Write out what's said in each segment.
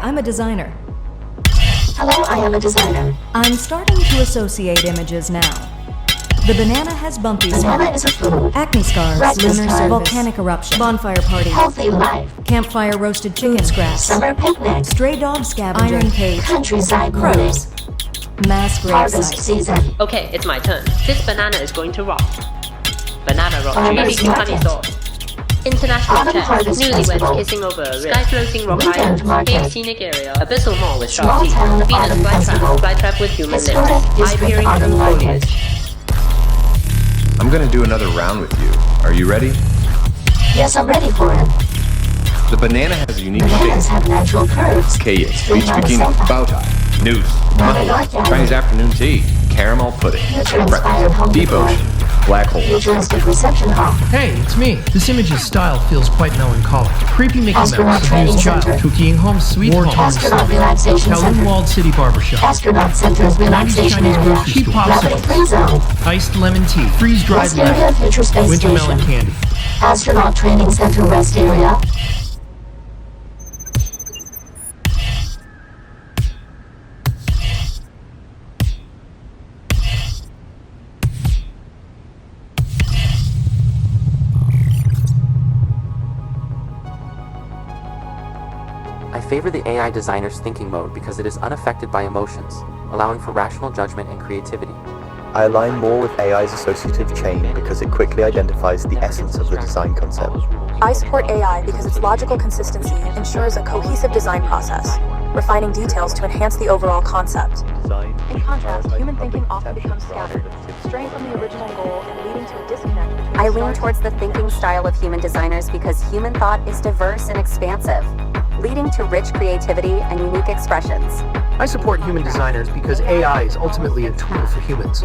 I'm a designer. Hello, I am a designer. I'm starting to associate images now. The banana has bumpy Banana is a food. acne scars, Red lunar surface, surface, volcanic eruption, bonfire party, Healthy life. campfire roasted chicken scraps, Summer picnic. stray dog scavenger, iron cage, Countryside crows, movies. mass grave Harvest site. season. Okay, it's my turn. This banana is going to rot. Banana rot, Farmer's BBQ honey market. sauce. International Autumn chefs, harvest newlyweds festival. kissing over a rib, sky floating rock Weekend islands, market. big scenic area, abyssal mall with Small sharp teeth, town Venus autumn festival. flytrap with human Historic lips, eye district peering autumn through market. foliage. I'm gonna do another round with you. Are you ready? Yes, I'm ready for it. The banana has a unique Bananas shape. have natural curves. Coexist, Straight beach line bikini, setback. bow tie, noose, mahou, Chinese afternoon tea, caramel pudding, Future-inspired breakfast, home deep decor. ocean, black hole. Futuristic reception hall. Hey, it's me. This image's style feels quite melancholic. Creepy Mickey Astronaut Mouse, Training abused child, Center. Tukeying home, sweet home, Astronaut Relaxation Kowloon Center. Walled City Barbershop, Astronaut Center's 90s relaxation Chinese area. grocery cheap store, Gravity popsicles, free zone. iced lemon tea, freeze-dried Rest area, lemon, Future Space winter melon Station. candy. Astronaut Training Center rest area. I favor the AI designer's thinking mode because it is unaffected by emotions, allowing for rational judgment and creativity. I align more with AI's associative chain because it quickly identifies the essence of the design concept. I support AI because its logical consistency ensures a cohesive design process, refining details to enhance the overall concept. In contrast, human thinking often becomes scattered, straying from the original goal and leading to a disconnect between I lean towards the thinking style of human designers because human thought is diverse and expansive, leading to rich creativity and unique expressions. I support human designers because AI is ultimately a tool for humans.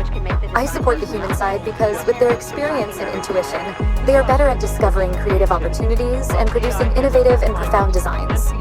I support the human side because with their experience and intuition, they are better at discovering creative opportunities and producing innovative and profound designs.